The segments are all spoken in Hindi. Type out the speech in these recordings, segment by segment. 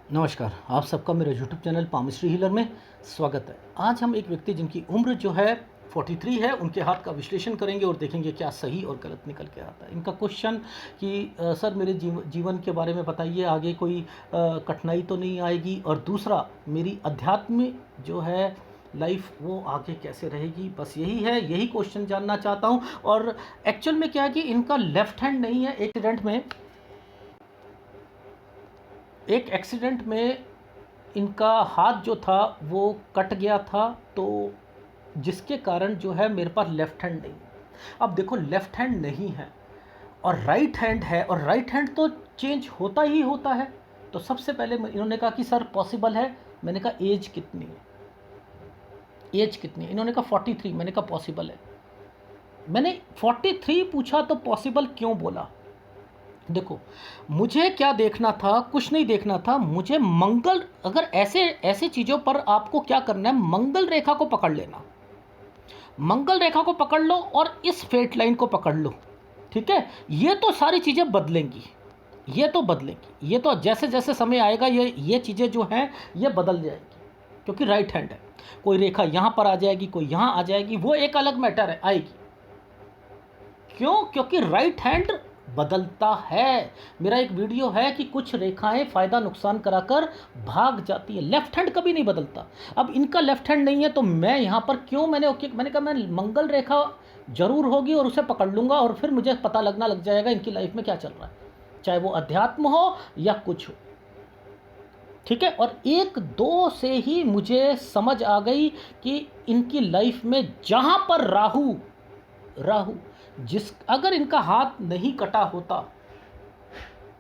नमस्कार, आप सबका मेरे यूट्यूब चैनल पामिस्ट्री हीलर में स्वागत है। आज हम एक व्यक्ति जिनकी उम्र जो है 43 है, उनके हाथ का विश्लेषण करेंगे और देखेंगे क्या सही और गलत निकल के आता है। इनका क्वेश्चन कि सर मेरे जीवन के बारे में बताइए, आगे कोई कठिनाई तो नहीं आएगी, और दूसरा मेरी अध्यात्म जो है लाइफ वो आगे कैसे रहेगी, बस यही है, यही क्वेश्चन जानना चाहता हूँ। और एक्चुअल में क्या है कि इनका लेफ्ट हैंड नहीं है। एक एक्सीडेंट में इनका हाथ जो था वो कट गया था, तो जिसके कारण जो है मेरे पास लेफ़्ट हैंड नहीं है। अब देखो, लेफ़्ट हैंड नहीं है और राइट हैंड है, और राइट हैंड तो चेंज होता ही होता है। तो सबसे पहले इन्होंने कहा कि सर पॉसिबल है। मैंने कहा एज कितनी है, एज कितनी है? इन्होंने कहा 43। मैंने कहा पॉसिबल है। मैंने 43 पूछा तो पॉसिबल क्यों बोला? देखो, मुझे क्या देखना था, कुछ नहीं देखना था मुझे। मंगल, अगर ऐसे ऐसे चीज़ों पर आपको क्या करना है, मंगल रेखा को पकड़ लेना। मंगल रेखा को पकड़ लो और इस फेट लाइन को पकड़ लो, ठीक है? ये तो सारी चीज़ें बदलेंगी, ये तो बदलेंगी, ये तो जैसे जैसे समय आएगा ये चीज़ें जो हैं ये बदल जाएगी, क्योंकि राइट हैंड है। कोई रेखा यहाँ पर आ जाएगी, कोई यहाँ आ जाएगी, वो एक अलग मैटर है, आएगी। क्यों? क्योंकि राइट हैंड बदलता है। मेरा एक वीडियो है कि कुछ रेखाएं फ़ायदा नुकसान कराकर भाग जाती है, लेफ्ट हैंड कभी नहीं बदलता। अब इनका लेफ्ट हैंड नहीं है तो मैं यहाँ पर क्यों, मैंने कहा मैं मंगल रेखा जरूर होगी और उसे पकड़ लूँगा, और फिर मुझे पता लगना लग जाएगा इनकी लाइफ में क्या चल रहा है, चाहे वो अध्यात्म हो या कुछ हो, ठीक है? और एक दो से ही मुझे समझ आ गई कि इनकी लाइफ में जहाँ पर राहु राहु जिस अगर इनका हाथ नहीं कटा होता,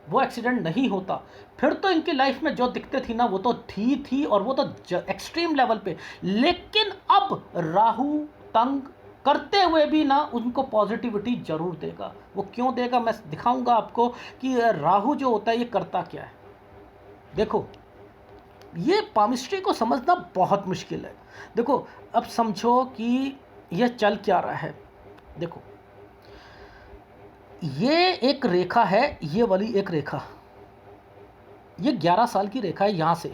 वो एक्सीडेंट नहीं होता, फिर तो इनकी लाइफ में जो दिक्कतें थी ना वो तो थी और वो तो एक्सट्रीम लेवल पे। लेकिन अब राहु तंग करते हुए भी ना उनको पॉजिटिविटी जरूर देगा। वो क्यों देगा मैं दिखाऊंगा आपको कि राहु जो होता है ये करता क्या है। देखो, ये पामिस्ट्री को समझना बहुत मुश्किल है। देखो, अब समझो कि ये चल क्या रहा है। देखो, ये एक रेखा है, ये वाली एक रेखा, ये 11 साल की रेखा है। यहाँ से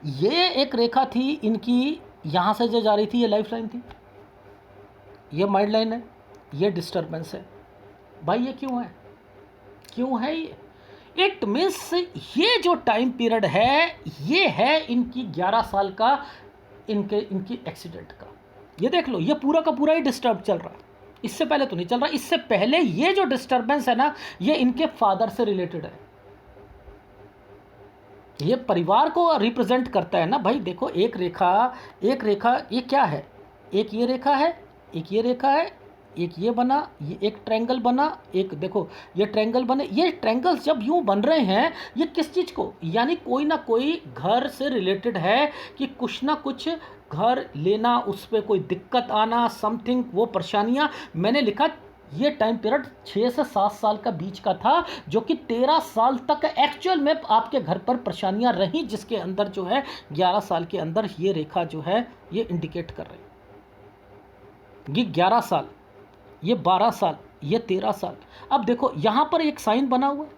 ये एक रेखा थी इनकी, यहाँ से जो जा रही थी ये लाइफ लाइन थी, ये माइंड लाइन है, ये डिस्टर्बेंस है। भाई ये क्यों है, क्यों है ये? इट मीन्स ये जो टाइम पीरियड है ये है इनकी 11 साल का, इनकी एक्सीडेंट का। ये देख लो, ये पूरा का पूरा ही डिस्टर्ब चल रहा है। इससे पहले तो नहीं चल रहा। इससे पहले ये जो डिस्टर्बेंस है ना, ये इनके फादर से रिलेटेड है। ये परिवार को रिप्रेजेंट करता है ना भाई। देखो, एक रेखा ये क्या है, एक ये रेखा है, एक ये रेखा है, एक ये बना, ये एक ट्रायंगल बना, एक देखो ये ट्रायंगल बने। ये ट्रायंगल्स जब यूं बन रहे हैं, ये किस चीज़ को, यानी कोई ना कोई घर से रिलेटेड है, कि कुछ ना कुछ घर लेना, उस पर कोई दिक्कत आना, समथिंग, वो परेशानियां। मैंने लिखा ये टाइम पीरियड 6 से 7 साल का बीच का था, जो कि 13 साल तक एक्चुअल में आपके घर पर परेशानियां रहीं, जिसके अंदर जो है 11 साल के अंदर ये रेखा जो है ये इंडिकेट कर रही है। ये 11 साल, ये 12 साल, ये 13 साल। अब देखो यहाँ पर एक साइन बना हुआ है,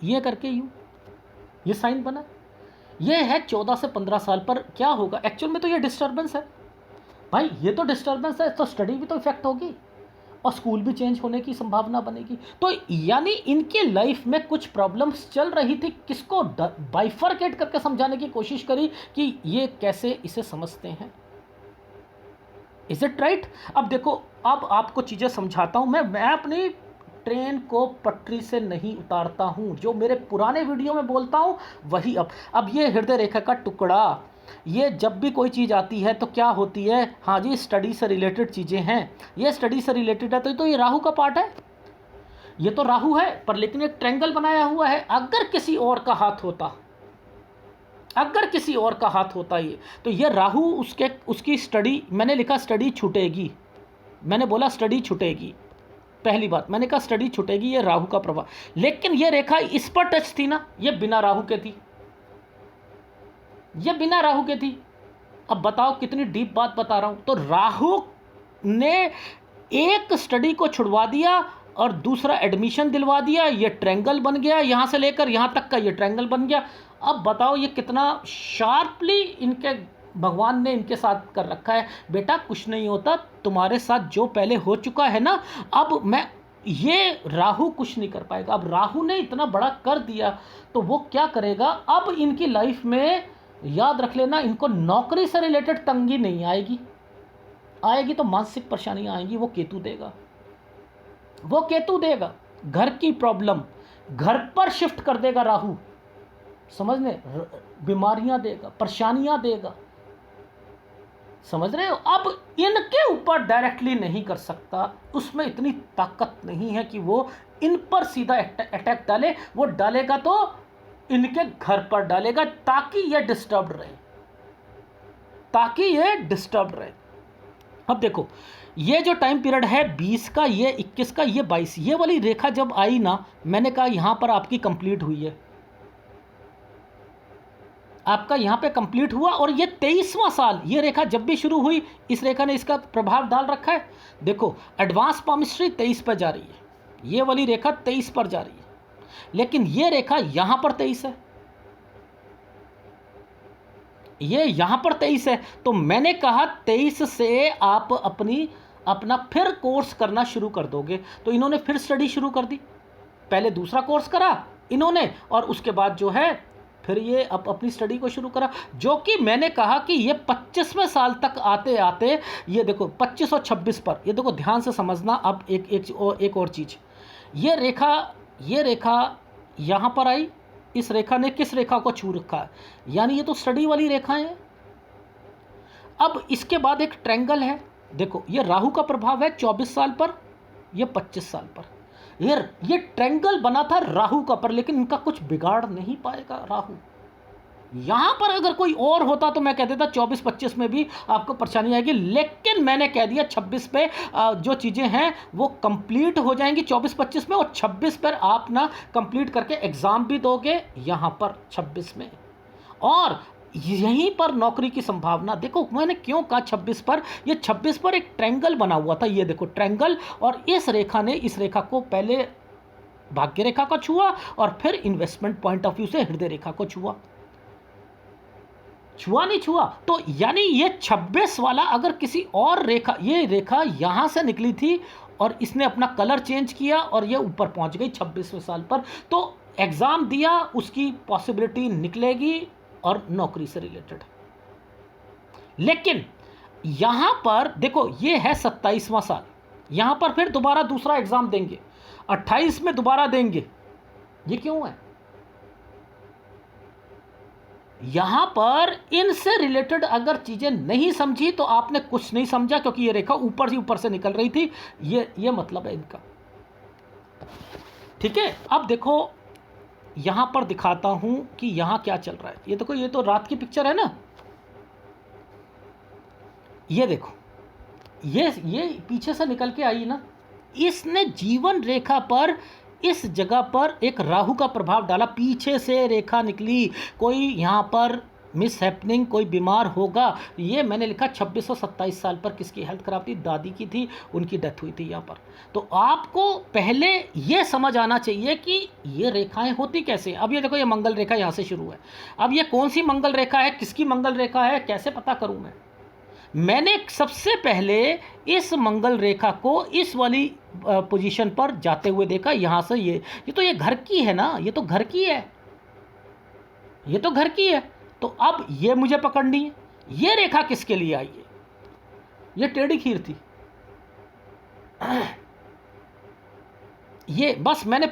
ये करके यूँ ये साइन बना, ये है 14 से 15 साल पर। क्या होगा एक्चुअल में, तो ये डिस्टर्बेंस है भाई, ये तो डिस्टर्बेंस है, तो स्टडी भी तो इफेक्ट होगी और स्कूल भी चेंज होने की संभावना बनेगी। तो यानी इनके लाइफ में कुछ प्रॉब्लम्स चल रही थी। किसको बाइफरकेट करके समझाने की कोशिश करी कि ये कैसे इसे समझते हैं। Is it right? अब देखो, अब आपको चीज़ें समझाता हूँ। मैं अपनी ट्रेन को पटरी से नहीं उतारता हूँ। जो मेरे पुराने वीडियो में बोलता हूँ वही अब ये हृदय रेखा का टुकड़ा, ये जब भी कोई चीज़ आती है तो क्या होती है, हाँ जी स्टडी से रिलेटेड चीज़ें हैं, ये स्टडी से रिलेटेड है, तो ये राहु का पार्ट है, ये तो राहु है, पर लेकिन एक ट्रायंगल बनाया हुआ है। अगर किसी और का हाथ होता, अगर किसी और का हाथ होता ये, तो ये राहु उसकी स्टडी, मैंने लिखा स्टडी छूटेगी, मैंने बोला स्टडी छूटेगी। पहली बात मैंने कहा स्टडी छूटेगी, ये राहु का प्रभाव। लेकिन ये रेखा इस पर टच थी ना, ये बिना राहु के थी, ये बिना राहु के थी। अब बताओ कितनी डीप बात बता रहा हूं। तो राहु ने एक स्टडी को छुड़वा दिया और दूसरा एडमिशन दिलवा दिया, ये ट्रायंगल बन गया, यहां से लेकर यहां तक का ये ट्रायंगल बन गया। अब बताओ ये कितना शार्पली इनके भगवान ने इनके साथ कर रखा है। बेटा कुछ नहीं होता, तुम्हारे साथ जो पहले हो चुका है ना, अब मैं ये राहु कुछ नहीं कर पाएगा। अब राहु ने इतना बड़ा कर दिया तो वो क्या करेगा, अब इनकी लाइफ में याद रख लेना, इनको नौकरी से रिलेटेड तंगी नहीं आएगी, आएगी तो मानसिक परेशानियां आएंगी, वो केतु देगा, वो केतु देगा। घर की प्रॉब्लम घर पर शिफ्ट कर देगा राहु, समझने, बीमारियां देगा, परेशानियां देगा, समझ रहे हो। अब इनके ऊपर डायरेक्टली नहीं कर सकता, उसमें इतनी ताकत नहीं है कि वो इन पर सीधा अटैक डाले। वो डालेगा तो इनके घर पर डालेगा, ताकि ये डिस्टर्ब रहे, ताकि ये डिस्टर्ब रहे। अब देखो ये जो टाइम पीरियड है 20 का, ये 21 का, ये 22, ये वाली रेखा जब आई ना, मैंने कहा यहां पर आपकी कंप्लीट हुई है, आपका यहां पे कंप्लीट हुआ। और ये 23वां साल, ये रेखा जब भी शुरू हुई इस रेखा ने इसका प्रभाव डाल रखा है। देखो एडवांस पामिस्ट्री 23 पर जा रही है, ये वाली रेखा 23 पर जा रही है, लेकिन ये रेखा यहां पर 23 है, ये यहां पर 23 है। तो मैंने कहा 23 से आप अपना फिर कोर्स करना शुरू कर दोगे। तो इन्होंने फिर स्टडी शुरू कर दी, पहले दूसरा कोर्स करा इन्होंने, और उसके बाद जो है फिर ये अपनी स्टडी को शुरू करा, जो कि मैंने कहा कि ये 25वें साल तक आते आते, ये देखो 25 और 26 पर, ये देखो ध्यान से समझना। अब एक और चीज़, ये रेखा यहाँ पर आई, इस रेखा ने किस रेखा को छू रखा है, यानी ये तो स्टडी वाली रेखाएं हैं। अब इसके बाद एक ट्रायंगल है, देखो ये राहु का प्रभाव है 24 साल पर, ये 25 साल पर। ये ट्रायंगल बना था राहु का पर, लेकिन इनका कुछ बिगाड़ नहीं पाएगा राहु। यहां पर अगर कोई और होता तो मैं कह देता 24-25 में भी आपको परेशानी आएगी, लेकिन मैंने कह दिया 26 पे जो चीज़ें हैं वो कंप्लीट हो जाएंगी 24-25 में, और 26 पर आप ना कंप्लीट करके एग्ज़ाम भी दोगे यहां पर 26 में, और यहीं पर नौकरी की संभावना। देखो मैंने क्यों कहा 26 पर, ये 26 पर एक ट्रायंगल बना हुआ था, ये देखो ट्रायंगल, और इस रेखा ने इस रेखा को पहले भाग्य रेखा को छुआ और फिर इन्वेस्टमेंट पॉइंट ऑफ व्यू से हृदय रेखा को छुआ नहीं छुआ। तो यानी ये 26 वाला अगर किसी और रेखा, ये रेखा यहां से निकली थी और इसने अपना कलर चेंज किया और ये ऊपर पहुंच गई 26वें साल पर, तो एग्जाम दिया, उसकी पॉसिबिलिटी निकलेगी और नौकरी से रिलेटेड। लेकिन यहां पर देखो ये है 27वां साल, यहां पर फिर दोबारा दूसरा एग्जाम देंगे, 28 में दोबारा देंगे। ये क्यों है? यहां पर इनसे रिलेटेड अगर चीजें नहीं समझी तो आपने कुछ नहीं समझा, क्योंकि ये रेखा ऊपर से निकल रही थी, ये मतलब है इनका। ठीक है, अब देखो यहां पर दिखाता हूं कि यहां क्या चल रहा है। ये देखो, ये तो रात की पिक्चर है ना, ये देखो, ये पीछे से निकल के आई ना, इसने जीवन रेखा पर इस जगह पर एक राहु का प्रभाव डाला, पीछे से रेखा निकली, कोई यहाँ पर मिस हैपनिंग, कोई बीमार होगा। ये मैंने लिखा 26 और 27 साल पर किसकी हेल्थ खराब थी, दादी की थी, उनकी डेथ हुई थी यहाँ पर। तो आपको पहले ये समझ आना चाहिए कि ये रेखाएं होती कैसे। अब ये देखो, ये मंगल रेखा यहाँ से शुरू है, अब ये कौन सी मंगल रेखा है, किसकी मंगल रेखा है, कैसे पता करूँ मैंने सबसे पहले इस मंगल रेखा को इस वाली पोजीशन पर जाते हुए देखा, यहाँ से ये तो ये घर की है ना, ये तो घर की है, ये तो घर की है। तो अब ये मुझे पकड़नी है, ये रेखा किसके लिए आई है, ये टेढ़ी खीर थी। ये बस मैंने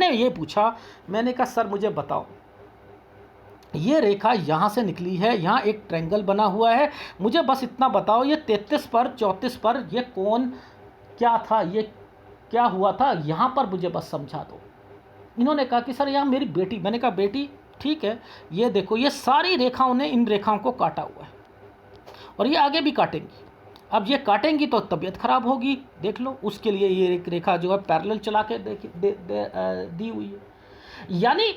ये पूछा, मैंने कहा सर मुझे बताओ, ये रेखा यहाँ से निकली है, यहाँ एक ट्रायंगल बना हुआ है, मुझे बस इतना बताओ, ये 33 पर 34 पर ये कौन क्या था, ये क्या हुआ था, यहाँ पर मुझे बस समझा दो। इन्होंने कहा कि सर यहाँ मेरी बेटी। मैंने कहा बेटी ठीक है, ये देखो ये सारी रेखाओं ने इन रेखाओं को काटा हुआ है और ये आगे भी काटेंगी। अब ये काटेंगी तो तबीयत खराब होगी, देख लो, उसके लिए ये एक रेखा जो है पैरेलल चला के दी हुई है। यानी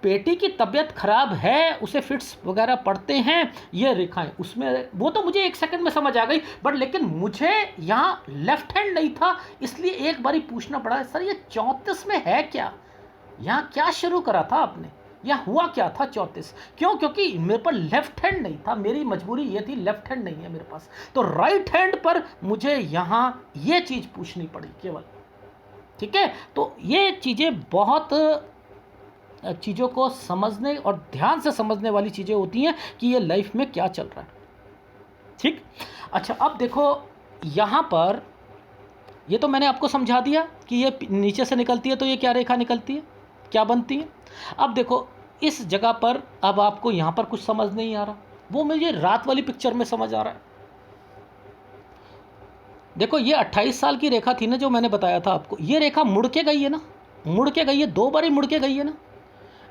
बेटी की तबीयत खराब है, उसे फिट्स वगैरह पड़ते हैं, ये रेखाएं उसमें, वो तो मुझे एक सेकंड में समझ आ गई, बट लेकिन मुझे यहाँ लेफ्ट हैंड नहीं था, इसलिए एक बारी पूछना पड़ा, सर ये 34 में है क्या, यहाँ क्या शुरू करा था आपने, या हुआ क्या था 34? क्यों? क्योंकि मेरे पर लेफ्ट हैंड नहीं था, मेरी मजबूरी ये थी, लेफ्ट हैंड नहीं है मेरे पास, तो राइट हैंड पर मुझे यहाँ ये चीज़ पूछनी पड़ी केवल। ठीक है, तो ये चीज़ें बहुत चीज़ों को समझने और ध्यान से समझने वाली चीज़ें होती हैं कि ये लाइफ में क्या चल रहा है। ठीक, अच्छा अब देखो यहाँ पर, ये तो मैंने आपको समझा दिया कि ये नीचे से निकलती है तो ये क्या रेखा निकलती है, क्या बनती है। अब देखो इस जगह पर अब आपको यहाँ पर कुछ समझ नहीं आ रहा, वो मुझे रात वाली पिक्चर में समझ आ रहा है। देखो ये 28 साल की रेखा थी ना जो मैंने बताया था आपको, ये रेखा मुड़ के गई है ना, मुड़ के गई है, 2 बार ही मुड़ के गई है ना।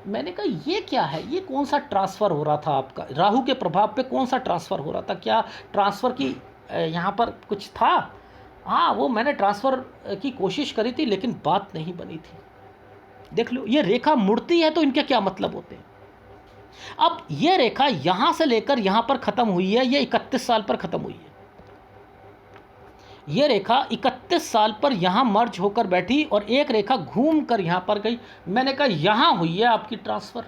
मैंने कहा ये क्या है, ये कौन सा ट्रांसफ़र हो रहा था आपका, राहु के प्रभाव पे कौन सा ट्रांसफ़र हो रहा था, क्या ट्रांसफ़र की यहाँ पर कुछ था। हाँ, वो मैंने ट्रांसफ़र की कोशिश करी थी लेकिन बात नहीं बनी थी। देख लो ये रेखा मुड़ती है तो इनके क्या मतलब होते हैं। अब ये रेखा यहाँ से लेकर यहाँ पर ख़त्म हुई है, ये 31 साल पर ख़त्म हुई है। ये रेखा 31 साल पर यहाँ मर्ज होकर बैठी और एक रेखा घूम कर यहाँ पर गई। मैंने कहा यहाँ हुई है आपकी ट्रांसफ़र,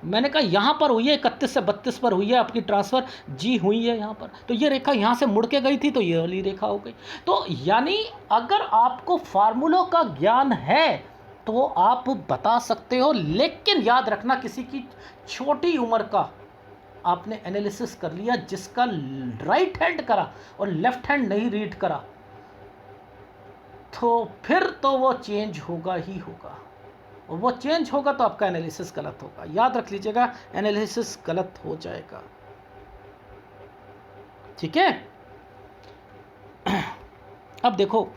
मैंने कहा यहाँ पर हुई है, 31 से 32 पर हुई है आपकी ट्रांसफ़र, जी हुई है यहाँ पर। तो ये रेखा यहाँ से मुड़ के गई थी तो ये वाली रेखा हो गई। तो यानी अगर आपको फार्मूलों का ज्ञान है तो आप बता सकते हो, लेकिन याद रखना किसी की छोटी उम्र का आपने एनालिसिस कर लिया, जिसका राइट हैंड करा और लेफ्ट हैंड नहीं रीड करा, तो फिर तो वो चेंज होगा ही होगा, और वो चेंज होगा तो आपका एनालिसिस गलत होगा। याद रख लीजिएगा, एनालिसिस गलत हो जाएगा। ठीक है, अब देखो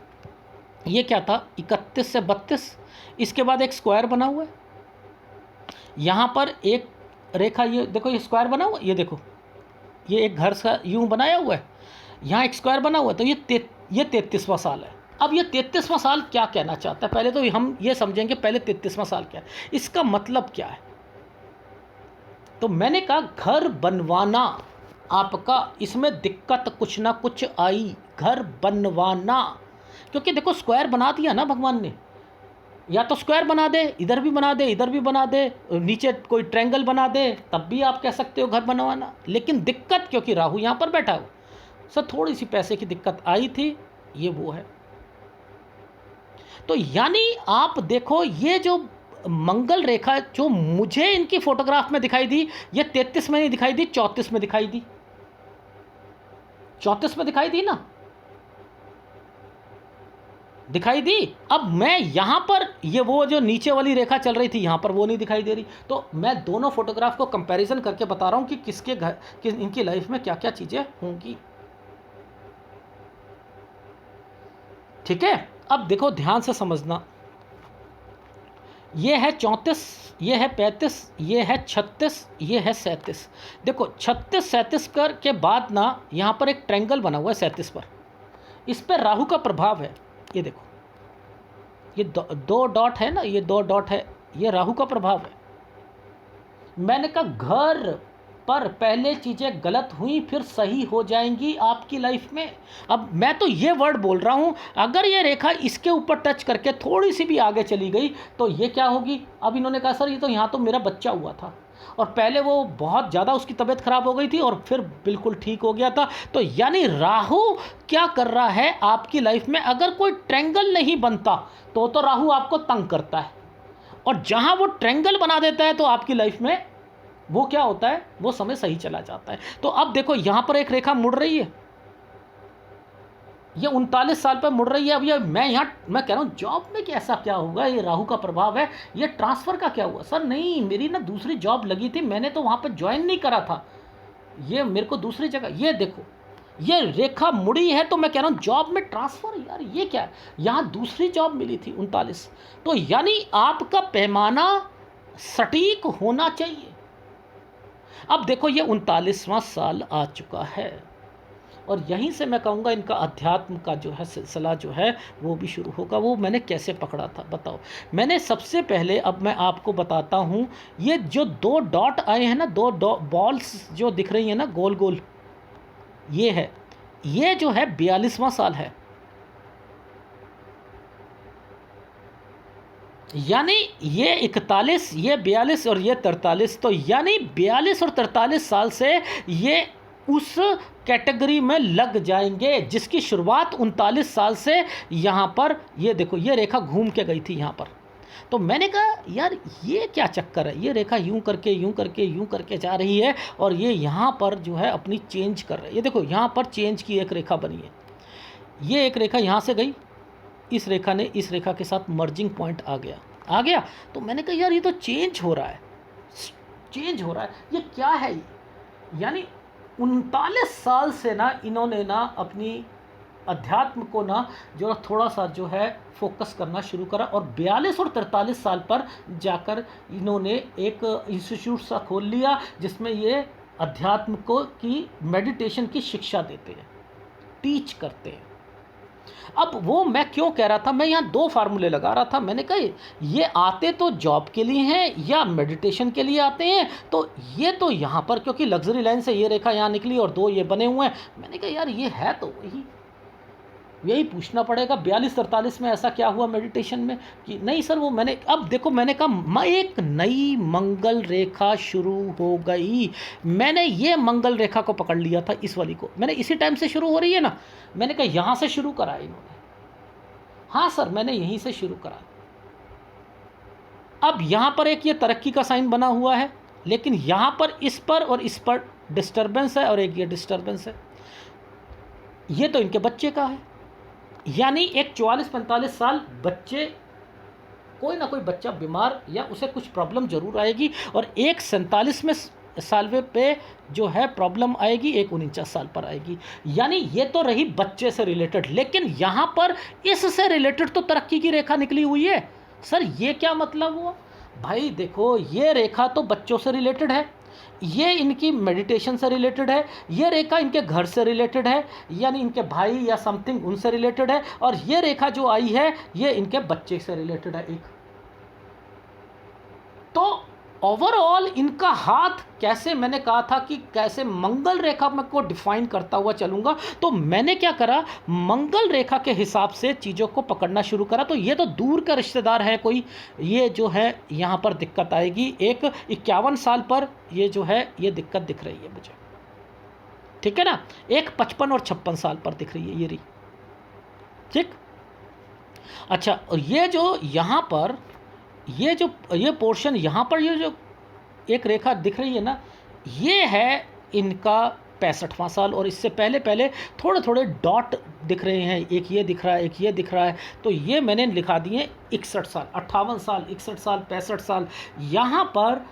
ये क्या था, 31 से 32, इसके बाद एक स्क्वायर बना हुआ है यहाँ पर, एक रेखा, ये देखो ये स्क्वायर बना हुआ, ये देखो ये एक घर सा यूं बनाया हुआ है, यहाँ एक स्क्वायर बना हुआ है, तो ये 33वां साल है। अब ये 33वां साल क्या कहना चाहता है, पहले तो हम ये समझेंगे पहले 33वां साल क्या है, इसका मतलब क्या है। तो मैंने कहा घर बनवाना आपका, इसमें दिक्कत कुछ ना कुछ आई, घर बनवाना, क्योंकि देखो स्क्वायर बना दिया ना भगवान ने, या तो स्क्वायर बना दे, इधर भी बना दे, इधर भी बना दे, नीचे कोई ट्रायंगल बना दे, तब भी आप कह सकते हो घर बनवाना। लेकिन दिक्कत, क्योंकि राहु यहाँ पर बैठा हो, सर थोड़ी सी पैसे की दिक्कत आई थी, ये वो है। तो यानी आप देखो ये जो मंगल रेखा जो मुझे इनकी फोटोग्राफ में दिखाई दी, ये 33 में नहीं दिखाई दी, 34 में दिखाई दी, 34 में दिखाई दी ना, दिखाई दी। अब मैं यहाँ पर, ये वो जो नीचे वाली रेखा चल रही थी यहाँ पर, वो नहीं दिखाई दे रही। तो मैं दोनों फोटोग्राफ को कंपैरिजन करके बता रहा हूँ कि किसके घर, कि इनकी लाइफ में क्या क्या चीज़ें होंगी। ठीक है, अब देखो ध्यान से समझना, ये है 34, ये है 35, ये है 36, ये है 37। देखो 36 37 कर के बाद ना यहाँ पर एक ट्रायंगल बना हुआ है 37 पर, इस पर राहु का प्रभाव है। ये देखो ये दो डॉट है ना, ये 2 डॉट है, ये राहु का प्रभाव है। मैंने कहा घर पर पहले चीज़ें गलत हुई फिर सही हो जाएंगी आपकी लाइफ में। अब मैं तो ये वर्ड बोल रहा हूँ, अगर ये रेखा इसके ऊपर टच करके थोड़ी सी भी आगे चली गई तो ये क्या होगी। अब इन्होंने कहा सर ये तो यहाँ तो मेरा बच्चा हुआ था, और पहले वो बहुत ज़्यादा उसकी तबीयत खराब हो गई थी और फिर बिल्कुल ठीक हो गया था। तो यानी राहु क्या कर रहा है आपकी लाइफ में, अगर कोई ट्रायंगल नहीं बनता तो राहु आपको तंग करता है, और जहाँ वो ट्रायंगल बना देता है तो आपकी लाइफ में वो क्या होता है, वो समय सही चला जाता है। तो अब देखो यहाँ पर एक रेखा मुड़ रही है, ये 39 साल पर मुड़ रही है। अब ये मैं कह रहा हूँ जॉब में कैसा क्या होगा, ये राहु का प्रभाव है, ये ट्रांसफ़र का क्या हुआ। सर नहीं, मेरी ना दूसरी जॉब लगी थी, मैंने तो वहाँ पर ज्वाइन नहीं करा था, ये मेरे को दूसरी जगह, ये देखो ये रेखा मुड़ी है, तो मैं कह रहा हूँ जॉब में ट्रांसफ़र, यार ये क्या है, यहाँ दूसरी जॉब मिली थी 39। तो यानी आपका पैमाना सटीक होना चाहिए। अब देखो ये 39वां साल आ चुका है, और यहीं से मैं कहूँगा इनका अध्यात्म का जो है सिलसिला जो है वो भी शुरू होगा। वो मैंने कैसे पकड़ा था बताओ। मैंने सबसे पहले, अब मैं आपको बताता हूँ, ये जो 2 डॉट आए हैं ना, 2 बॉल्स जो दिख रही हैं ना गोल गोल, ये है, ये जो है 42वां साल है। यानी ये 41, ये 42 और ये 43, तो यानी 42 और 43 साल से ये उस कैटेगरी में लग जाएंगे जिसकी शुरुआत 39 साल से यहाँ पर, ये देखो ये रेखा घूम के गई थी यहाँ पर। तो मैंने कहा यार ये क्या चक्कर है, ये रेखा यूं करके यूं करके यूं करके जा रही है और ये यहाँ पर जो है अपनी चेंज कर रही है। ये देखो यहाँ पर चेंज की एक रेखा बनी है, ये एक रेखा यहाँ से गई, इस रेखा ने इस रेखा के साथ मर्जिंग पॉइंट आ गया। तो मैंने कहा यार ये तो चेंज हो रहा है, चेंज हो रहा है, ये क्या है ये? यानी 39 साल से ना इन्होंने ना अपनी अध्यात्म को ना जो थोड़ा सा जो है फोकस करना शुरू करा, और 42 और 43 साल पर जाकर इन्होंने एक इंस्टीट्यूट सा खोल लिया जिसमें ये अध्यात्म को की मेडिटेशन की शिक्षा देते हैं, टीच करते हैं। अब वो मैं क्यों कह रहा था, मैं यहाँ दो फार्मूले लगा रहा था। मैंने कहा ये आते तो जॉब के लिए हैं या मेडिटेशन के लिए आते हैं, तो ये तो यहाँ पर क्योंकि लग्जरी लाइन से ये रेखा यहाँ निकली और दो ये बने हुए हैं, मैंने कहा यार ये है तो वही, यही पूछना पड़ेगा 42-43 में ऐसा क्या हुआ मेडिटेशन में कि नहीं सर वो मैंने, अब देखो मैंने कहा एक नई मंगल रेखा शुरू हो गई। मैंने ये मंगल रेखा को पकड़ लिया था, इस वाली को मैंने इसी टाइम से शुरू हो रही है ना, मैंने कहा यहाँ से शुरू करा इन्होंने, हाँ सर मैंने यहीं से शुरू करा। अब यहाँ पर एक ये तरक्की का साइन बना हुआ है, लेकिन यहाँ पर और इस पर डिस्टर्बेंस है और एक ये डिस्टर्बेंस है, ये तो इनके बच्चे का है। यानी एक 44-45 साल बच्चे, कोई ना कोई बच्चा बीमार या उसे कुछ प्रॉब्लम जरूर आएगी, और एक 47 में सालवे पे जो है प्रॉब्लम आएगी, एक 49 साल पर आएगी। यानी ये तो रही बच्चे से रिलेटेड, लेकिन यहाँ पर इससे रिलेटेड तो तरक्की की रेखा निकली हुई है। सर ये क्या मतलब हुआ? भाई देखो ये रेखा तो बच्चों से रिलेटेड है, ये इनकी मेडिटेशन से रिलेटेड है, ये रेखा इनके घर से रिलेटेड है, यानी इनके भाई या समथिंग उनसे रिलेटेड है, और ये रेखा जो आई है ये इनके बच्चे से रिलेटेड है एक। तो ओवरऑल इनका हाथ कैसे, मैंने कहा था कि कैसे मंगल रेखा में को डिफाइन करता हुआ चलूंगा, तो मैंने क्या करा, मंगल रेखा के हिसाब से चीज़ों को पकड़ना शुरू करा। तो ये तो दूर का रिश्तेदार है कोई, ये जो है यहाँ पर दिक्कत आएगी, एक 51 साल पर ये जो है ये दिक्कत दिख रही है मुझे, ठीक है ना, एक 55 और 56 साल पर दिख रही है ये रही, ठीक। अच्छा, और ये जो यहाँ पर ये पोर्शन यहाँ पर ये जो एक रेखा दिख रही है ना, ये है इनका 65वां साल, और इससे पहले पहले थोड़े थोड़े डॉट दिख रहे हैं, एक ये दिख रहा है, एक ये दिख रहा है, तो ये मैंने लिखा दिए 61 साल, 58 साल, 61 साल, 65 साल। यहाँ पर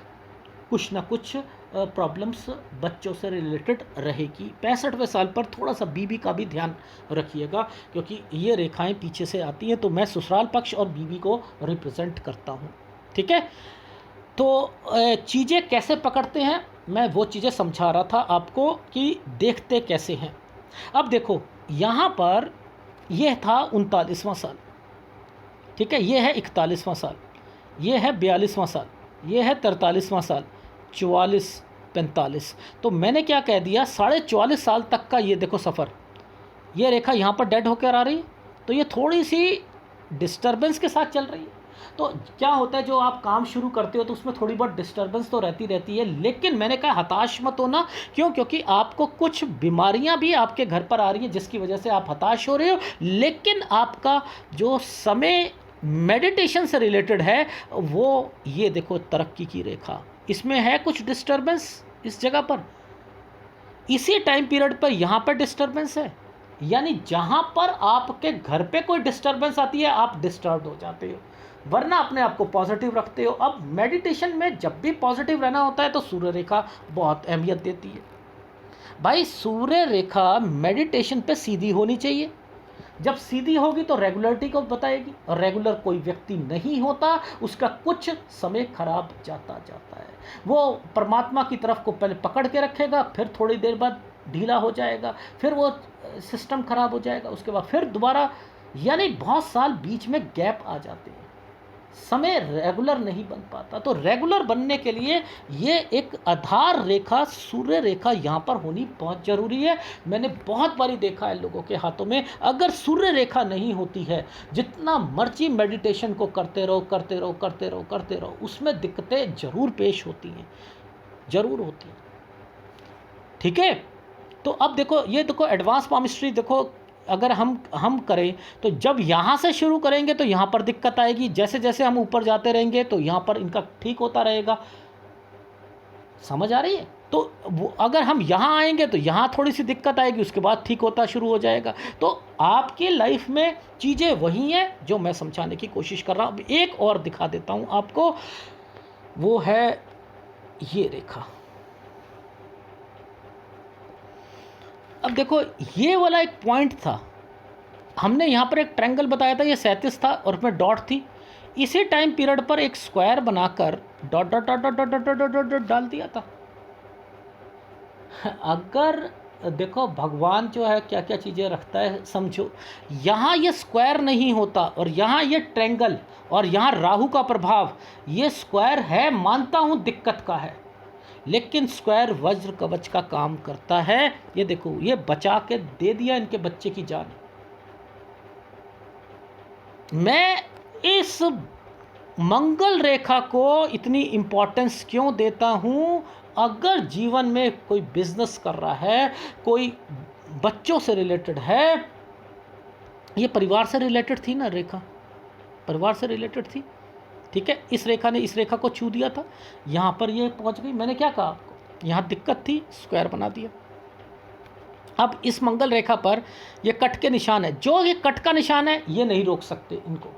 कुछ ना कुछ प्रॉब्लम्स बच्चों से रिलेटेड रहेगी। 65वें साल पर थोड़ा सा बीबी का भी ध्यान रखिएगा, क्योंकि ये रेखाएं पीछे से आती हैं, तो मैं ससुराल पक्ष और बीबी को रिप्रेजेंट करता हूँ, ठीक है। तो चीज़ें कैसे पकड़ते हैं, मैं वो चीज़ें समझा रहा था आपको कि देखते कैसे हैं। अब देखो यहाँ पर यह था 39वां साल, ठीक है, ये है 41वां साल, ये है 42वां साल, ये है 43वां साल, 44, 45। तो मैंने क्या कह दिया, 44.5 साल तक का ये देखो सफ़र, ये रेखा यहाँ पर डेड होकर आ रही है, तो ये थोड़ी सी डिस्टर्बेंस के साथ चल रही है। तो क्या होता है, जो आप काम शुरू करते हो तो उसमें थोड़ी बहुत डिस्टर्बेंस तो रहती है, लेकिन मैंने कहा हताश मत होना, क्यों, क्योंकि आपको कुछ बीमारियां भी आपके घर पर आ रही हैं जिसकी वजह से आप हताश हो रहे हो, लेकिन आपका जो समय मेडिटेशन से रिलेटेड है वो ये देखो तरक्की की रेखा, इसमें है कुछ डिस्टर्बेंस इस जगह पर, इसी टाइम पीरियड पर यहाँ पर डिस्टर्बेंस है। यानी जहाँ पर आपके घर पे कोई डिस्टर्बेंस आती है आप डिस्टर्ब हो जाते हो, वरना अपने आप को पॉजिटिव रखते हो। अब मेडिटेशन में जब भी पॉजिटिव रहना होता है तो सूर्य रेखा बहुत अहमियत देती है। भाई सूर्य रेखा मेडिटेशन पे सीधी होनी चाहिए, जब सीधी होगी तो रेगुलरिटी को बताएगी, और रेगुलर कोई व्यक्ति नहीं होता उसका कुछ समय खराब जाता है, वो परमात्मा की तरफ को पहले पकड़ के रखेगा, फिर थोड़ी देर बाद ढीला हो जाएगा, फिर वो सिस्टम खराब हो जाएगा, उसके बाद फिर दोबारा, यानी बहुत साल बीच में गैप आ जाते हैं, समय रेगुलर नहीं बन पाता। तो रेगुलर बनने के लिए ये एक आधार रेखा, सूर्य रेखा यहाँ पर होनी बहुत ज़रूरी है। मैंने बहुत बारी देखा है लोगों के हाथों में, अगर सूर्य रेखा नहीं होती है, जितना मर्जी मेडिटेशन को करते रहो करते रहो करते रहो करते रहो, उसमें दिक्कतें ज़रूर पेश होती हैं, ज़रूर होती हैं। ठीक है, तो अब देखो, ये देखो एडवांस पामिस्ट्री देखो, अगर हम करें तो जब यहाँ से शुरू करेंगे तो यहाँ पर दिक्कत आएगी, जैसे जैसे हम ऊपर जाते रहेंगे तो यहाँ पर इनका ठीक होता रहेगा। समझ आ रही है? तो अगर हम यहाँ आएंगे तो यहाँ थोड़ी सी दिक्कत आएगी, उसके बाद ठीक होता शुरू हो जाएगा। तो आपकी लाइफ में चीज़ें वही हैं जो मैं समझाने की कोशिश कर रहा हूँ। अब एक और दिखा देता हूँ आपको, वो है ये रेखा। अब देखो, ये वाला एक पॉइंट था, हमने यहाँ पर एक ट्रायंगल बताया था, ये 37 था और उसमें डॉट थी। इसी टाइम पीरियड पर एक स्क्वायर बनाकर dot dot dot dot dot dot dot dot dot डाल दिया था। अगर देखो भगवान जो है क्या क्या चीज़ें रखता है, समझो, यहाँ ये स्क्वायर नहीं होता और यहाँ ये ट्रायंगल और यहाँ राहु का प्रभाव, ये स्क्वायर है, मानता हूँ दिक्कत का है, लेकिन स्क्वायर वज्र कवच का काम करता है। ये देखो, ये बचा के दे दिया इनके बच्चे की जान। मैं इस मंगल रेखा को इतनी इम्पोर्टेंस क्यों देता हूँ? अगर जीवन में कोई बिजनेस कर रहा है, कोई बच्चों से रिलेटेड है, ये परिवार से रिलेटेड थी ना रेखा, परिवार से रिलेटेड थी। ठीक है, इस रेखा ने इस रेखा को छू दिया था, यहाँ पर ये पहुँच गई। मैंने क्या कहा आपको, यहाँ दिक्कत थी, स्क्वायर बना दिया। अब इस मंगल रेखा पर ये कट के निशान है, जो ये कट का निशान है ये नहीं रोक सकते इनको,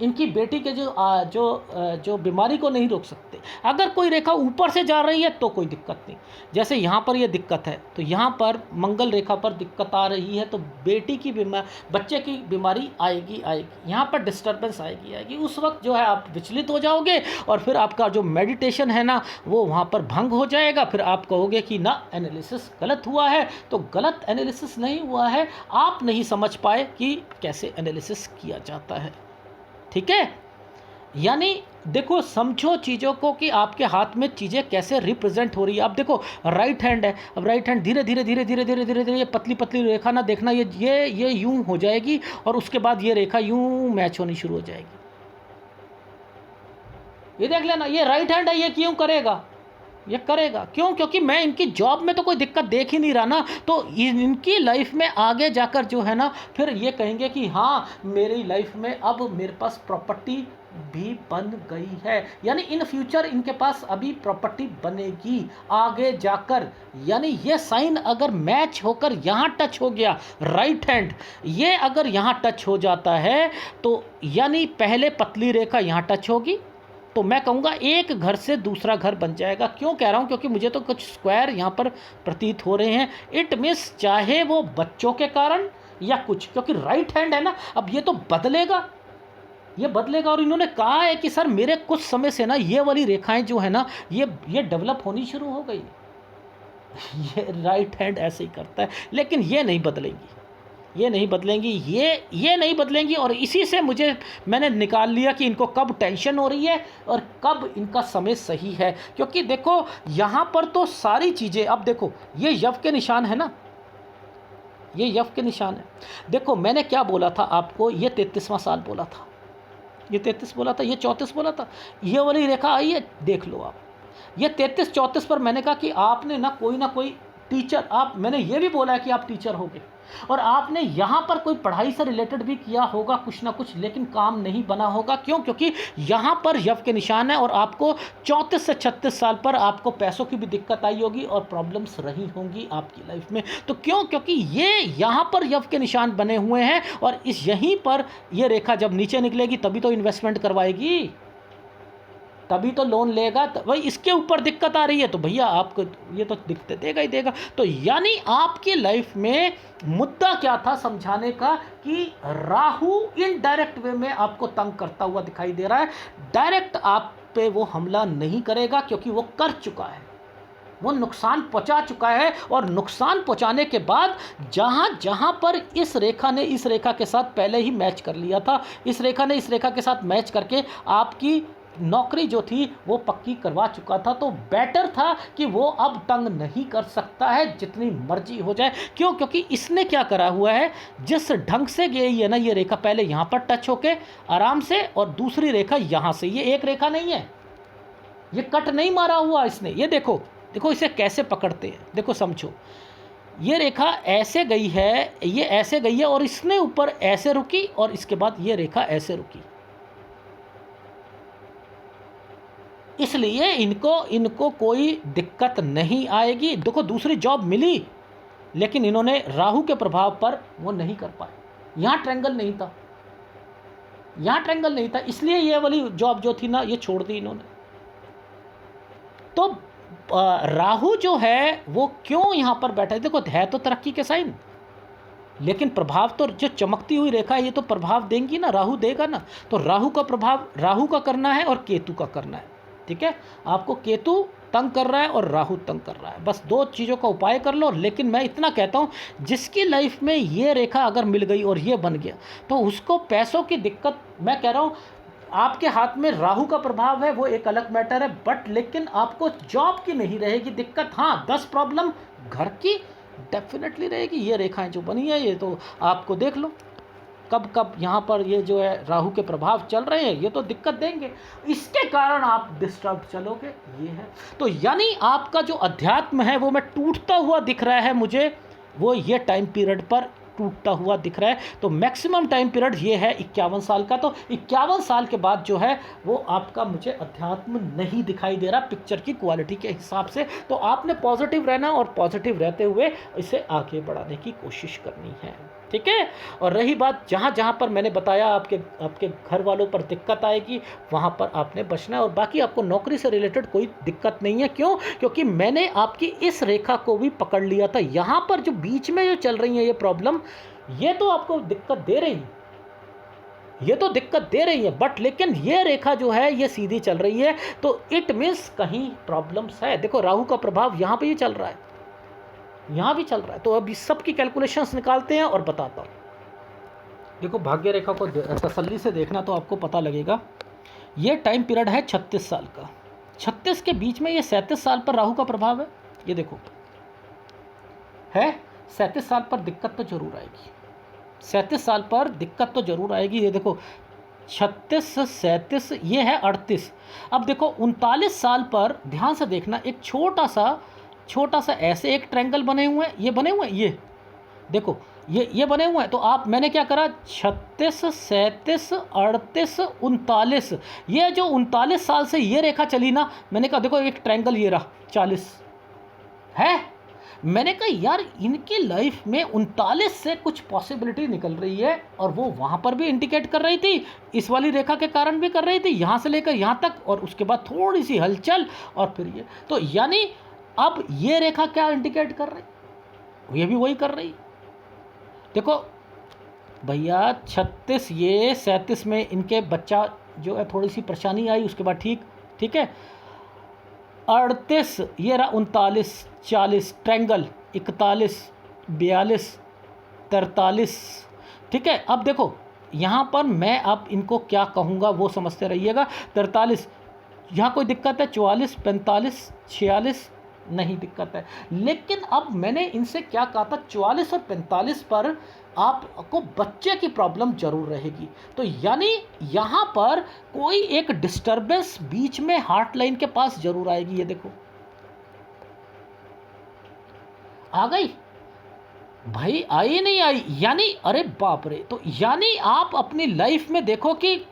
इनकी बेटी के जो बीमारी को नहीं रोक सकते। अगर कोई रेखा ऊपर से जा रही है तो कोई दिक्कत नहीं, जैसे यहाँ पर ये दिक्कत है, तो यहाँ पर मंगल रेखा पर दिक्कत आ रही है, तो बेटी की बच्चे की बीमारी आएगी आएगी, यहाँ पर डिस्टर्बेंस आएगी आएगी। उस वक्त जो है आप विचलित हो जाओगे और फिर आपका जो मेडिटेशन है ना वो वहाँ पर भंग हो जाएगा। फिर आप कहोगे कि ना एनालिसिस गलत हुआ है, तो गलत एनालिसिस नहीं हुआ है, आप नहीं समझ पाए कि कैसे एनालिसिस किया जाता है। ठीक है, यानी देखो, समझो चीज़ों को कि आपके हाथ में चीज़ें कैसे रिप्रेजेंट हो रही है। अब देखो राइट हैंड है, अब राइट हैंड धीरे धीरे धीरे धीरे धीरे धीरे धीरे ये पतली पतली रेखा ना देखना, ये यूं हो जाएगी और उसके बाद ये रेखा यूं मैच होनी शुरू हो जाएगी। ये देख लेना, ये राइट हैंड है, ये क्यों करेगा, ये करेगा क्यों? क्योंकि मैं इनकी जॉब में तो कोई दिक्कत देख ही नहीं रहा ना, तो इनकी लाइफ में आगे जाकर जो है ना फिर ये कहेंगे कि हाँ मेरी लाइफ में अब मेरे पास प्रॉपर्टी भी बन गई है, यानी इन फ्यूचर इनके पास अभी प्रॉपर्टी बनेगी आगे जाकर। यानी ये साइन अगर मैच होकर यहाँ टच हो गया, राइट हैंड ये अगर यहाँ टच हो जाता है, तो यानी पहले पतली रेखा यहाँ टच होगी, तो मैं कहूँगा एक घर से दूसरा घर बन जाएगा। क्यों कह रहा हूँ? क्योंकि मुझे तो कुछ स्क्वायर यहाँ पर प्रतीत हो रहे हैं। इट मीन्स चाहे वो बच्चों के कारण या कुछ, क्योंकि राइट हैंड है ना, अब ये तो बदलेगा, ये बदलेगा। और इन्होंने कहा है कि सर मेरे कुछ समय से ना ये वाली रेखाएं जो है ना ये डेवलप होनी शुरू हो गई। ये राइट हैंड ऐसे ही करता है, लेकिन ये नहीं बदलेंगी, ये नहीं बदलेंगी, ये नहीं बदलेंगी। और इसी से मैंने निकाल लिया कि इनको कब टेंशन हो रही है और कब इनका समय सही है। क्योंकि देखो यहाँ पर तो सारी चीज़ें, अब देखो ये यव के निशान है ना, ये यव के निशान है। देखो मैंने क्या बोला था आपको, ये 33वां साल बोला था, ये 33 बोला था, ये 34 बोला था। ये वाली रेखा आई है, देख लो आप, ये 33-34 पर मैंने कहा कि आपने ना कोई टीचर, मैंने ये भी बोला है कि आप टीचर होगे और आपने यहाँ पर कोई पढ़ाई से रिलेटेड भी किया होगा कुछ ना कुछ, लेकिन काम नहीं बना होगा। क्यों? क्योंकि यहाँ पर यव के निशान है और आपको 34 से 36 साल पर आपको पैसों की भी दिक्कत आई होगी और प्रॉब्लम्स रही होंगी आपकी लाइफ में। तो क्यों? क्योंकि ये यहाँ पर यव के निशान बने हुए हैं और यहीं पर ये रेखा जब नीचे निकलेगी तभी तो इन्वेस्टमेंट करवाएगी, तभी तो लोन लेगा। तो भाई इसके ऊपर दिक्कत आ रही है तो भैया आपको ये तो दिक्कत देगा ही देगा। तो यानी आपकी लाइफ में मुद्दा क्या था समझाने का कि राहु इनडायरेक्ट वे में आपको तंग करता हुआ दिखाई दे रहा है। डायरेक्ट आप पे वो हमला नहीं करेगा क्योंकि वो कर चुका है। वो नुकसान पहुंचा चुका है। और नुकसान पहुंचाने के बाद जहां जहां पर इस रेखा ने इस रेखा के साथ पहले ही मैच कर लिया था, इस रेखा ने इस रेखा के साथ मैच करके आपकी नौकरी जो थी वो पक्की करवा चुका था, तो बेटर था कि वो अब तंग नहीं कर सकता है जितनी मर्जी हो जाए। क्यों? क्योंकि इसने क्या करा हुआ है, जिस ढंग से गई है ना ये रेखा, पहले यहाँ पर टच होके आराम से, और दूसरी रेखा यहाँ से, ये एक रेखा नहीं है, ये कट नहीं मारा हुआ इसने। ये देखो, देखो इसे कैसे पकड़ते हैं, देखो समझो, ये रेखा ऐसे गई है, ये ऐसे गई है, और इसने ऊपर ऐसे रुकी, और इसके बाद ये रेखा ऐसे रुकी। इसलिए इनको कोई दिक्कत नहीं आएगी। देखो दूसरी जॉब मिली, लेकिन इन्होंने राहु के प्रभाव पर वो नहीं कर पाए। यहाँ ट्रायंगल नहीं था, यहाँ ट्रायंगल नहीं था, इसलिए ये वाली जॉब जो थी ना ये छोड़ दी इन्होंने। तो राहु जो है वो क्यों यहाँ पर बैठा है? देखो है तो तरक्की के साइन, लेकिन प्रभाव तो जो चमकती हुई रेखा है ये तो प्रभाव देंगी ना, राहु देगा ना। तो राहु का प्रभाव राहु का करना है और केतु का करना है। ठीक है, आपको केतु तंग कर रहा है और राहु तंग कर रहा है, बस दो चीज़ों का उपाय कर लो। लेकिन मैं इतना कहता हूँ, जिसकी लाइफ में ये रेखा अगर मिल गई और ये बन गया, तो उसको पैसों की दिक्कत, मैं कह रहा हूँ आपके हाथ में राहु का प्रभाव है वो एक अलग मैटर है, बट लेकिन आपको जॉब की नहीं रहेगी दिक्कत। हाँ 10 प्रॉब्लम घर की डेफिनेटली रहेगी। ये रेखाएं जो बनी है ये तो आपको देख लो कब कब यहाँ पर ये जो है राहु के प्रभाव चल रहे हैं, ये तो दिक्कत देंगे, इसके कारण आप डिस्टर्ब चलोगे, ये है। तो यानी आपका जो अध्यात्म है वो मैं टूटता हुआ दिख रहा है मुझे, वो ये टाइम पीरियड पर टूटता हुआ दिख रहा है। तो मैक्सिमम टाइम पीरियड ये है 51 साल का। तो 51 साल के बाद जो है वो आपका मुझे अध्यात्म नहीं दिखाई दे रहा पिक्चर की क्वालिटी के हिसाब से। तो आपने पॉजिटिव रहना और पॉजिटिव रहते हुए इसे आगे बढ़ाने की कोशिश करनी है। ठीक है। और रही बात जहाँ जहाँ पर मैंने बताया आपके घर वालों पर दिक्कत आएगी, वहाँ पर आपने बचना है, और बाकी आपको नौकरी से रिलेटेड कोई दिक्कत नहीं है। क्यों? क्योंकि मैंने आपकी इस रेखा को भी पकड़ लिया था। यहाँ पर जो बीच में जो चल रही है ये प्रॉब्लम, ये तो आपको दिक्कत दे रही है, ये तो दिक्कत दे रही है, बट लेकिन ये रेखा जो है ये सीधी चल रही है, तो इट मीन्स कहीं प्रॉब्लम्स है। देखो राहु का प्रभाव यहाँ पे ही चल रहा है, यहाँ भी चल रहा है। तो अब इस सब की कैलकुलेशंस निकालते हैं और बताता हूँ। देखो भाग्य रेखा को तसल्ली से देखना तो आपको पता लगेगा। ये टाइम पीरियड है 36 साल का, 36 के बीच में ये 37 साल पर राहु का प्रभाव है। ये देखो है 37 साल पर दिक्कत तो जरूर आएगी, 37 साल पर दिक्कत तो जरूर आएगी। ये देखो 36 37 ये है 38। अब देखो 39 साल पर ध्यान से देखना, एक छोटा सा ऐसे एक ट्रायंगल बने हुए हैं, ये बने हुए हैं, ये देखो ये बने हुए हैं। तो आप मैंने क्या करा, 36 37 38 39, ये जो 39 साल से ये रेखा चली ना, मैंने कहा देखो एक ट्रायंगल ये रहा 40 है। मैंने कहा यार इनकी लाइफ में 39 से कुछ पॉसिबिलिटी निकल रही है, और वो वहाँ पर भी इंडिकेट कर रही थी, इस वाली रेखा के कारण भी कर रही थी, यहाँ से लेकर यहाँ तक, और उसके बाद थोड़ी सी हलचल, और फिर ये। तो यानी अब ये रेखा क्या इंडिकेट कर रही, ये भी वही कर रही। देखो भैया 36 ये 37 में इनके बच्चा जो है थोड़ी सी परेशानी आई, उसके बाद ठीक है। 38 ये रहा 39 40 ट्रायंगल, 41 42 43। ठीक है। अब देखो यहाँ पर मैं अब इनको क्या कहूँगा वो समझते रहिएगा। 43 यहाँ कोई दिक्कत है, 44 45 46 नहीं दिक्कत है। लेकिन अब मैंने इनसे क्या कहा था, 44 और 45 पर आपको बच्चे की प्रॉब्लम जरूर रहेगी। तो यानी यहाँ पर कोई एक डिस्टरबेंस बीच में हार्ट लाइन के पास जरूर आएगी। ये देखो आ गई भाई, आई नहीं आई, यानी अरे बाप रे। तो यानी आप अपनी लाइफ में देखो कि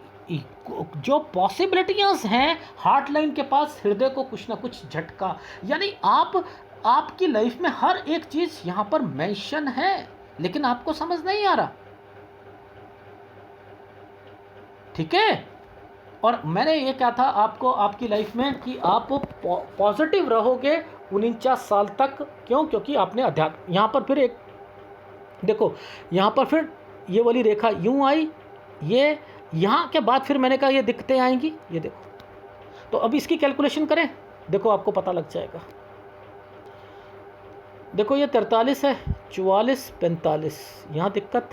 जो पॉसिबिलिटीज हैं हार्ट लाइन के पास, हृदय को कुछ ना कुछ झटका, यानी आपकी लाइफ में हर एक चीज यहां पर मेंशन है, लेकिन आपको समझ नहीं आ रहा। ठीक है। और मैंने ये कहा था आपको आपकी लाइफ में कि आप पॉजिटिव रहोगे 49 साल तक। क्यों? क्योंकि आपने अध्यात्म, यहाँ पर फिर एक देखो, यहाँ पर फिर ये वाली रेखा यूं आई, ये यहाँ के बाद फिर मैंने कहा ये दिक्कतें आएंगी। ये देखो, तो अब इसकी कैलकुलेशन करें, देखो आपको पता लग जाएगा। देखो ये 43 है, 44, 45, यहाँ दिक्कत,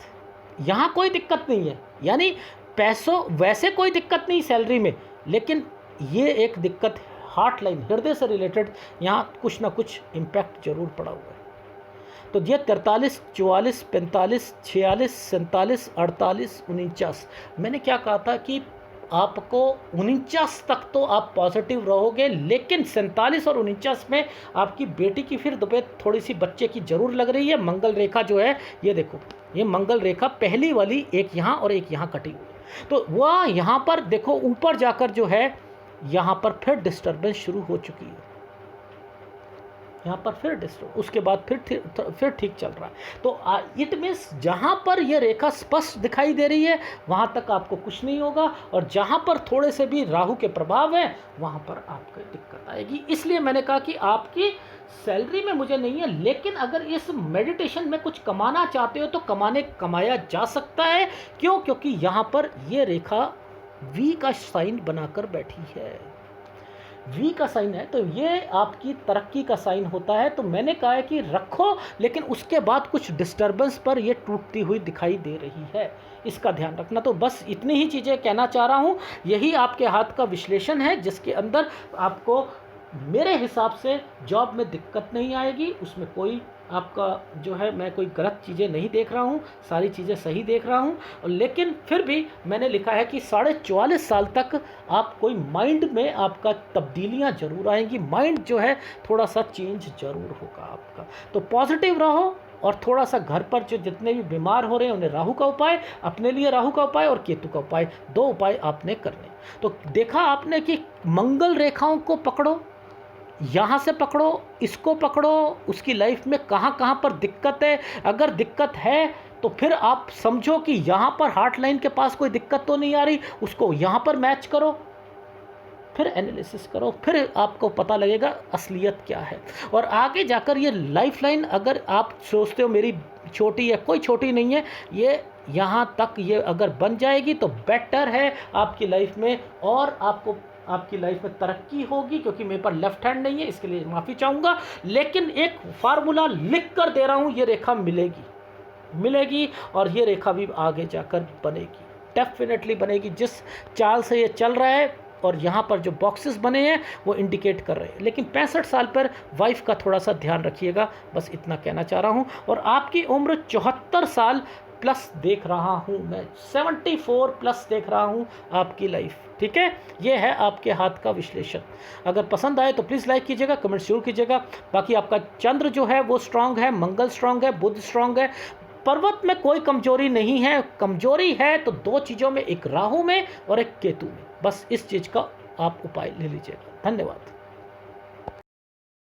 यहाँ कोई दिक्कत नहीं है, यानी पैसों वैसे कोई दिक्कत नहीं सैलरी में, लेकिन ये एक दिक्कत हार्ट लाइन, हृदय से रिलेटेड, यहाँ कुछ ना कुछ इम्पैक्ट जरूर पड़ा हुआ है। तो ये 43, 44, 45, 46, 47, 48, 49, मैंने क्या कहा था कि आपको 49 तक तो आप पॉजिटिव रहोगे, लेकिन 47 और 49 में आपकी बेटी की फिर तबीयत थोड़ी सी बच्चे की ज़रूर लग रही है। मंगल रेखा जो है, ये देखो, ये मंगल रेखा पहली वाली एक यहाँ और एक यहाँ कटी हुई है, तो वह यहाँ पर देखो ऊपर जाकर जो है यहाँ पर फिर डिस्टर्बेंस शुरू हो चुकी है, यहाँ पर फिर डिस्टर्ब, उसके बाद फिर ठीक चल रहा है। तो इट मीन्स जहाँ पर ये रेखा स्पष्ट दिखाई दे रही है वहाँ तक आपको कुछ नहीं होगा, और जहाँ पर थोड़े से भी राहु के प्रभाव हैं वहाँ पर आपको दिक्कत आएगी। इसलिए मैंने कहा कि आपकी सैलरी में मुझे नहीं है, लेकिन अगर इस मेडिटेशन में कुछ कमाना चाहते हो तो कमाया जा सकता है। क्यों? क्योंकि यहाँ पर ये रेखा वी का साइन बनाकर बैठी है, वी का साइन है, तो ये आपकी तरक्की का साइन होता है। तो मैंने कहा है कि रखो, लेकिन उसके बाद कुछ डिस्टर्बेंस पर ये टूटती हुई दिखाई दे रही है, इसका ध्यान रखना। तो बस इतनी ही चीज़ें कहना चाह रहा हूँ। यही आपके हाथ का विश्लेषण है, जिसके अंदर आपको मेरे हिसाब से जॉब में दिक्कत नहीं आएगी, उसमें कोई आपका जो है, मैं कोई गलत चीज़ें नहीं देख रहा हूँ, सारी चीज़ें सही देख रहा हूँ। लेकिन फिर भी मैंने लिखा है कि 44.5 साल तक आप कोई माइंड में आपका तब्दीलियाँ ज़रूर आएंगी, माइंड जो है थोड़ा सा चेंज ज़रूर होगा आपका। तो पॉजिटिव रहो, और थोड़ा सा घर पर जो जितने भी बीमार हो रहे हैं उन्हें राहु का उपाय, अपने लिए राहु का उपाय और केतु का उपाय, 2 उपाय आपने करने। तो देखा आपने कि मंगल रेखाओं को पकड़ो, यहाँ से पकड़ो, इसको पकड़ो, उसकी लाइफ में कहाँ कहाँ पर दिक्कत है। अगर दिक्कत है तो फिर आप समझो कि यहाँ पर हार्ट लाइन के पास कोई दिक्कत तो नहीं आ रही, उसको यहाँ पर मैच करो, फिर एनालिसिस करो, फिर आपको पता लगेगा असलियत क्या है। और आगे जाकर ये लाइफ लाइन, अगर आप सोचते हो मेरी छोटी है, कोई छोटी नहीं है, ये यहाँ तक ये अगर बन जाएगी तो बेटर है आपकी लाइफ में, और आपकी लाइफ में तरक्की होगी। क्योंकि मेरे पास लेफ्ट हैंड नहीं है, इसके लिए माफ़ी चाहूँगा, लेकिन एक फार्मूला लिख कर दे रहा हूँ, ये रेखा मिलेगी और ये रेखा भी आगे जाकर बनेगी, डेफिनेटली बनेगी। जिस चाल से ये चल रहा है और यहाँ पर जो बॉक्सेस बने हैं वो इंडिकेट कर रहे हैं। लेकिन 65 साल पर वाइफ का थोड़ा सा ध्यान रखिएगा, बस इतना कहना चाह रहा हूँ। और आपकी उम्र 74 साल प्लस देख रहा हूँ मैं, 74 प्लस देख रहा हूँ आपकी लाइफ। ठीक है, ये है आपके हाथ का विश्लेषण। अगर पसंद आए तो प्लीज़ लाइक कीजिएगा, कमेंट जरूर कीजिएगा। बाकी आपका चंद्र जो है वो स्ट्रांग है, मंगल स्ट्रांग है, बुध स्ट्रांग है, पर्वत में कोई कमजोरी नहीं है। कमजोरी है तो 2 चीज़ों में, एक राहु में और एक केतु में, बस इस चीज़ का आप उपाय ले लीजिएगा। धन्यवाद।